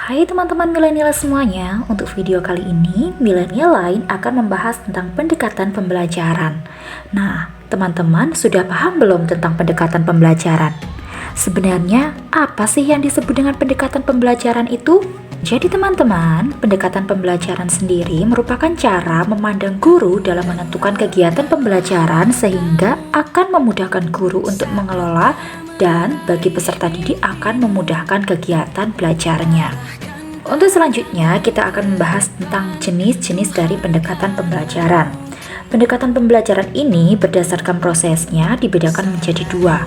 Hai teman-teman milenial semuanya, untuk video kali ini milenial lain akan membahas tentang pendekatan pembelajaran. Nah, teman-teman sudah paham belum tentang pendekatan pembelajaran? Sebenarnya apa sih yang disebut dengan pendekatan pembelajaran itu? Jadi teman-teman, pendekatan pembelajaran sendiri merupakan cara memandang guru dalam menentukan kegiatan pembelajaran sehingga akan memudahkan guru untuk mengelola dan bagi peserta didik akan memudahkan kegiatan belajarnya. Untuk selanjutnya, kita akan membahas tentang jenis-jenis dari pendekatan pembelajaran. Pendekatan pembelajaran ini berdasarkan prosesnya dibedakan menjadi dua.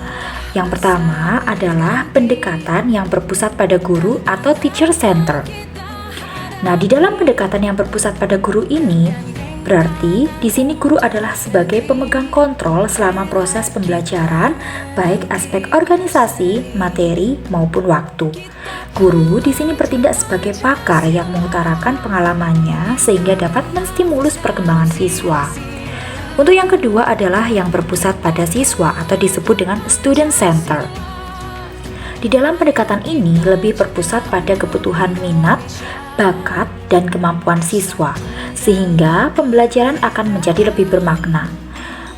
Yang pertama adalah pendekatan yang berpusat pada guru atau teacher center. Nah, di dalam pendekatan yang berpusat pada guru ini, berarti di sini guru adalah sebagai pemegang kontrol selama proses pembelajaran, baik aspek organisasi, materi, maupun waktu. Guru di sini bertindak sebagai pakar yang mengutarakan pengalamannya sehingga dapat menstimulus perkembangan siswa. Untuk yang kedua adalah yang berpusat pada siswa atau disebut dengan student center. Di dalam pendekatan ini lebih berpusat pada kebutuhan minat, bakat, dan kemampuan siswa, sehingga pembelajaran akan menjadi lebih bermakna.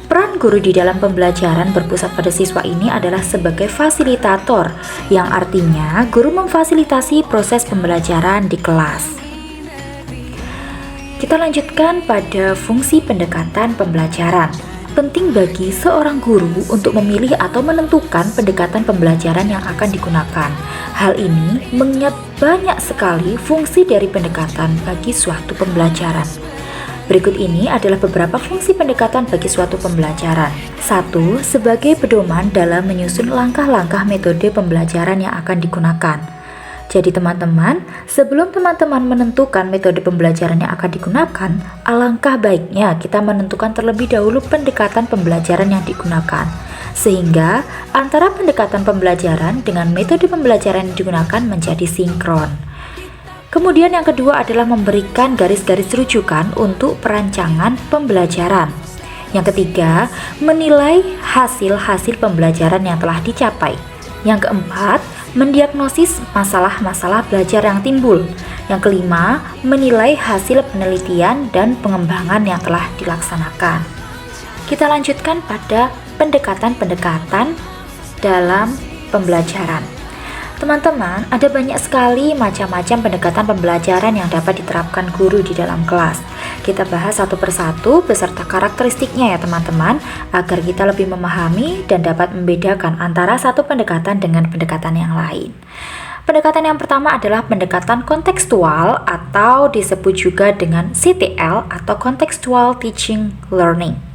Peran guru di dalam pembelajaran berpusat pada siswa ini adalah sebagai fasilitator, yang artinya guru memfasilitasi proses pembelajaran di kelas. Kita lanjutkan pada fungsi pendekatan pembelajaran. Penting bagi seorang guru untuk memilih atau menentukan pendekatan pembelajaran yang akan digunakan. Hal ini mengingat banyak sekali fungsi dari pendekatan bagi suatu pembelajaran. Berikut ini adalah beberapa fungsi pendekatan bagi suatu pembelajaran. 1. Sebagai pedoman dalam menyusun langkah-langkah metode pembelajaran yang akan digunakan. Jadi teman-teman, sebelum teman-teman menentukan metode pembelajaran yang akan digunakan, alangkah baiknya kita menentukan terlebih dahulu pendekatan pembelajaran yang digunakan. Sehingga antara pendekatan pembelajaran dengan metode pembelajaran yang digunakan menjadi sinkron. Kemudian yang kedua adalah memberikan garis-garis rujukan untuk perancangan pembelajaran. Yang ketiga, menilai hasil-hasil pembelajaran yang telah dicapai. Yang keempat, mendiagnosis masalah-masalah belajar yang timbul. Yang kelima, menilai hasil penelitian dan pengembangan yang telah dilaksanakan. Kita lanjutkan pada pendekatan-pendekatan dalam pembelajaran. Teman-teman, ada banyak sekali macam-macam pendekatan pembelajaran yang dapat diterapkan guru di dalam kelas. Kita bahas satu persatu beserta karakteristiknya ya teman-teman, agar kita lebih memahami dan dapat membedakan antara satu pendekatan dengan pendekatan yang lain. Pendekatan yang pertama adalah pendekatan kontekstual atau disebut juga dengan CTL atau Contextual Teaching Learning.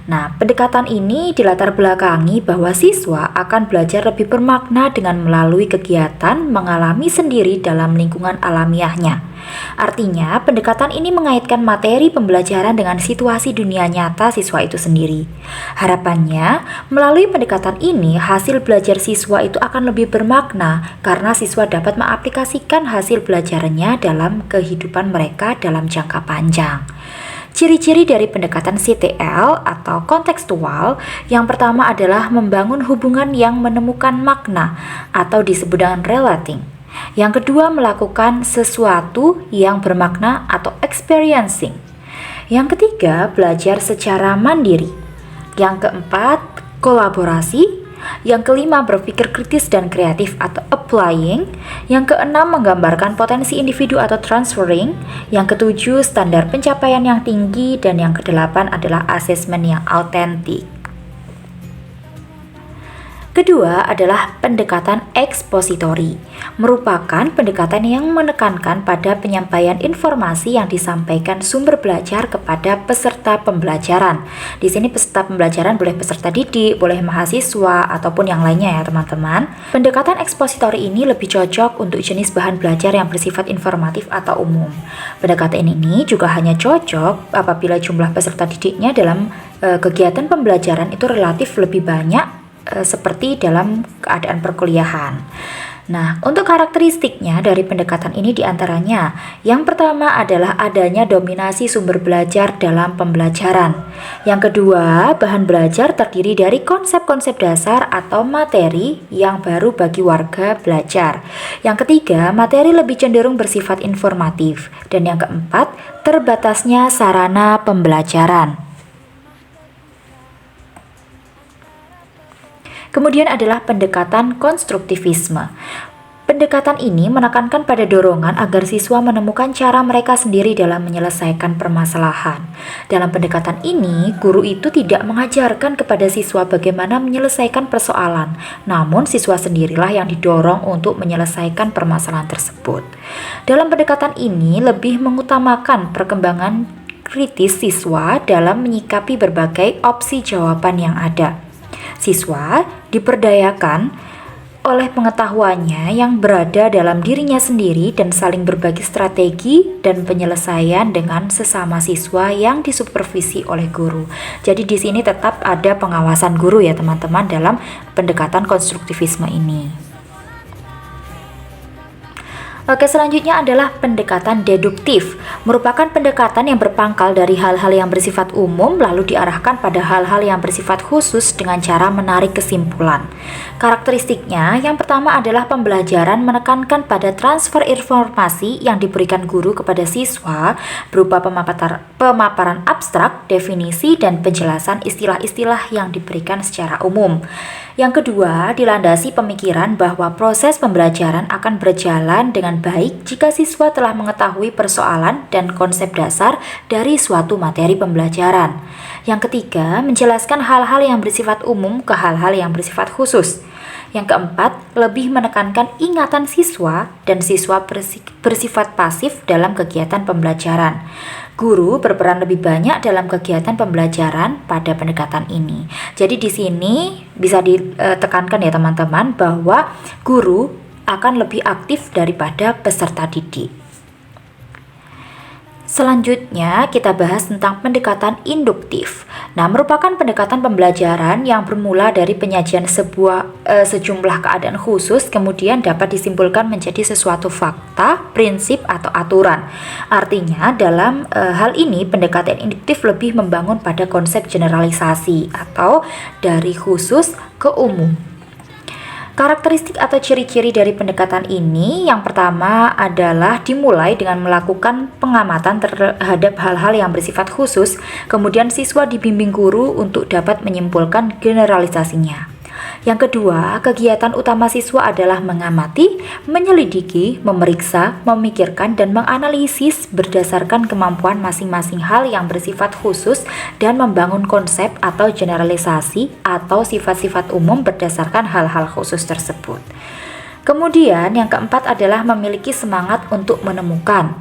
Nah, pendekatan ini dilatar belakangi bahwa siswa akan belajar lebih bermakna dengan melalui kegiatan mengalami sendiri dalam lingkungan alamiahnya. Artinya, pendekatan ini mengaitkan materi pembelajaran dengan situasi dunia nyata siswa itu sendiri. Harapannya, melalui pendekatan ini, hasil belajar siswa itu akan lebih bermakna karena siswa dapat mengaplikasikan hasil belajarannya dalam kehidupan mereka dalam jangka panjang. Ciri-ciri dari pendekatan CTL atau kontekstual yang pertama adalah membangun hubungan yang menemukan makna atau disebut dengan relating. Yang kedua, melakukan sesuatu yang bermakna atau experiencing. Yang ketiga, belajar secara mandiri. Yang keempat, kolaborasi. Yang kelima, berpikir kritis dan kreatif atau applying. Yang keenam, menggambarkan potensi individu atau transferring. Yang ketujuh, standar pencapaian yang tinggi. Dan yang kedelapan adalah asesmen yang autentik. Kedua adalah pendekatan ekspositori, merupakan pendekatan yang menekankan pada penyampaian informasi yang disampaikan sumber belajar kepada peserta pembelajaran. Di sini peserta pembelajaran boleh peserta didik, boleh mahasiswa, ataupun yang lainnya ya teman-teman. Pendekatan ekspositori ini lebih cocok untuk jenis bahan belajar yang bersifat informatif atau umum. Pendekatan ini juga hanya cocok apabila jumlah peserta didiknya dalam kegiatan pembelajaran itu relatif lebih banyak seperti dalam keadaan perkuliahan. Nah, untuk karakteristiknya dari pendekatan ini diantaranya, yang pertama adalah adanya dominasi sumber belajar dalam pembelajaran. Yang kedua, bahan belajar terdiri dari konsep-konsep dasar atau materi yang baru bagi warga belajar. Yang ketiga, materi lebih cenderung bersifat informatif. Dan yang keempat, terbatasnya sarana pembelajaran. Kemudian adalah pendekatan konstruktivisme. Pendekatan ini menekankan pada dorongan agar siswa menemukan cara mereka sendiri dalam menyelesaikan permasalahan. Dalam pendekatan ini, guru itu tidak mengajarkan kepada siswa bagaimana menyelesaikan persoalan, namun siswa sendirilah yang didorong untuk menyelesaikan permasalahan tersebut. Dalam pendekatan ini lebih mengutamakan perkembangan kritis siswa dalam menyikapi berbagai opsi jawaban yang ada. Siswa diperdayakan oleh pengetahuannya yang berada dalam dirinya sendiri dan saling berbagi strategi dan penyelesaian dengan sesama siswa yang disupervisi oleh guru. Jadi di sini tetap ada pengawasan guru ya teman-teman dalam pendekatan konstruktivisme ini. Oke, selanjutnya adalah pendekatan deduktif. Merupakan pendekatan yang berpangkal dari hal-hal yang bersifat umum lalu diarahkan pada hal-hal yang bersifat khusus dengan cara menarik kesimpulan. Karakteristiknya, yang pertama adalah pembelajaran menekankan pada transfer informasi yang diberikan guru kepada siswa berupa pemaparan abstrak, definisi, dan penjelasan istilah-istilah yang diberikan secara umum. Yang kedua, dilandasi pemikiran bahwa proses pembelajaran akan berjalan dengan baik jika siswa telah mengetahui persoalan dan konsep dasar dari suatu materi pembelajaran. Yang ketiga, menjelaskan hal-hal yang bersifat umum ke hal-hal yang bersifat khusus. Yang keempat, lebih menekankan ingatan siswa dan siswa bersifat pasif dalam kegiatan pembelajaran. Guru berperan lebih banyak dalam kegiatan pembelajaran pada pendekatan ini. Jadi di sini bisa ditekankan ya teman-teman bahwa guru akan lebih aktif daripada peserta didik. Selanjutnya kita bahas tentang pendekatan induktif. Nah, merupakan pendekatan pembelajaran yang bermula dari penyajian sejumlah keadaan khusus kemudian dapat disimpulkan menjadi sesuatu fakta, prinsip atau aturan. Artinya dalam hal ini pendekatan induktif lebih membangun pada konsep generalisasi atau dari khusus ke umum. Karakteristik atau ciri-ciri dari pendekatan ini yang pertama adalah dimulai dengan melakukan pengamatan terhadap hal-hal yang bersifat khusus, kemudian siswa dibimbing guru untuk dapat menyimpulkan generalisasinya. Yang kedua, kegiatan utama siswa adalah mengamati, menyelidiki, memeriksa, memikirkan, dan menganalisis berdasarkan kemampuan masing-masing hal yang bersifat khusus dan membangun konsep atau generalisasi atau sifat-sifat umum berdasarkan hal-hal khusus tersebut. Kemudian yang keempat adalah memiliki semangat untuk menemukan.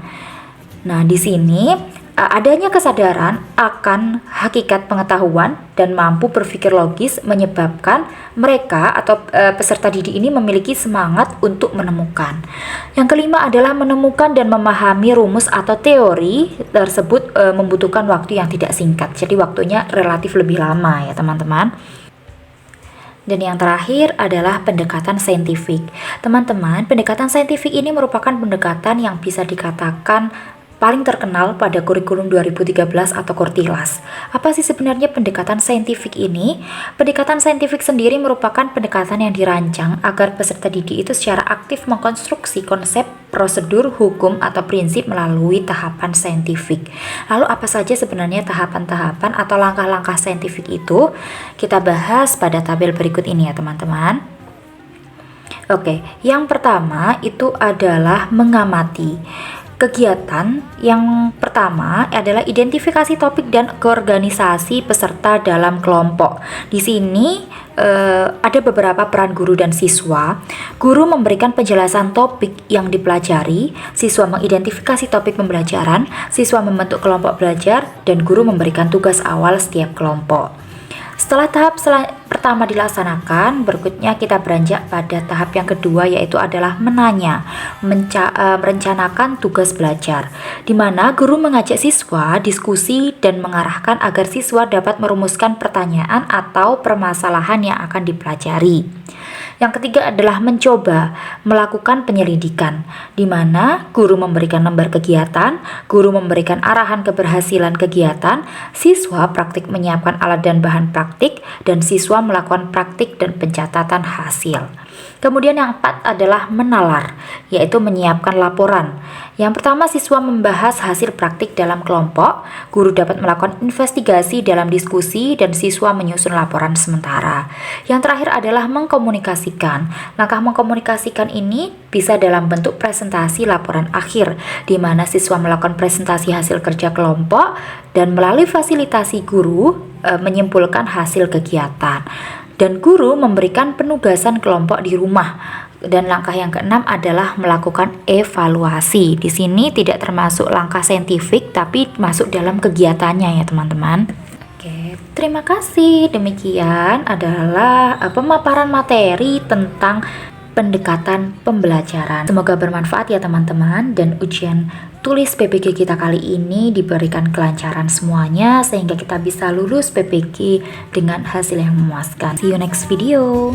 Nah, di sini adanya kesadaran akan hakikat pengetahuan dan mampu berpikir logis menyebabkan mereka atau peserta didik ini memiliki semangat untuk menemukan. Yang kelima adalah menemukan dan memahami rumus atau teori tersebut membutuhkan waktu yang tidak singkat. Jadi waktunya relatif lebih lama ya teman-teman. Dan yang terakhir adalah pendekatan saintifik. Teman-teman, pendekatan saintifik ini merupakan pendekatan yang bisa dikatakan paling terkenal pada kurikulum 2013 atau Kortilas. Apa sih sebenarnya pendekatan saintifik ini? Pendekatan saintifik sendiri merupakan pendekatan yang dirancang agar peserta didik itu secara aktif mengkonstruksi konsep, prosedur, hukum, atau prinsip melalui tahapan saintifik. Lalu apa saja sebenarnya tahapan-tahapan atau langkah-langkah saintifik itu? Kita bahas pada tabel berikut ini ya teman-teman. Oke, yang pertama itu adalah mengamati. Kegiatan yang pertama adalah identifikasi topik dan keorganisasi peserta dalam kelompok. Di sini ada beberapa peran guru dan siswa. Guru memberikan penjelasan topik yang dipelajari, siswa mengidentifikasi topik pembelajaran, siswa membentuk kelompok belajar, dan guru memberikan tugas awal setiap kelompok. Setelah tahap pertama dilaksanakan, berikutnya kita beranjak pada tahap yang kedua, yaitu adalah menanya, merencanakan tugas belajar, di mana guru mengajak siswa diskusi dan mengarahkan agar siswa dapat merumuskan pertanyaan atau permasalahan yang akan dipelajari. Yang ketiga adalah mencoba melakukan penyelidikan, di mana guru memberikan lembar kegiatan, guru memberikan arahan keberhasilan kegiatan, siswa praktik menyiapkan alat dan bahan praktik, dan siswa melakukan praktik dan pencatatan hasil. Kemudian yang keempat adalah menalar, yaitu menyiapkan laporan. Yang pertama, siswa membahas hasil praktik dalam kelompok, guru dapat melakukan investigasi dalam diskusi, dan siswa menyusun laporan sementara. Yang terakhir adalah mengkomunikasikan. Langkah mengkomunikasikan ini bisa dalam bentuk presentasi laporan akhir, di mana siswa melakukan presentasi hasil kerja kelompok dan melalui fasilitasi guru menyimpulkan hasil kegiatan. Dan guru memberikan penugasan kelompok di rumah. Dan langkah yang keenam adalah melakukan evaluasi. Di sini tidak termasuk langkah saintifik, tapi masuk dalam kegiatannya ya teman-teman. Oke, terima kasih. Demikian adalah pemaparan materi tentang pendekatan pembelajaran. Semoga bermanfaat ya teman-teman, dan ujian tulis PPG kita kali ini diberikan kelancaran semuanya sehingga kita bisa lulus PPG dengan hasil yang memuaskan. See you next video.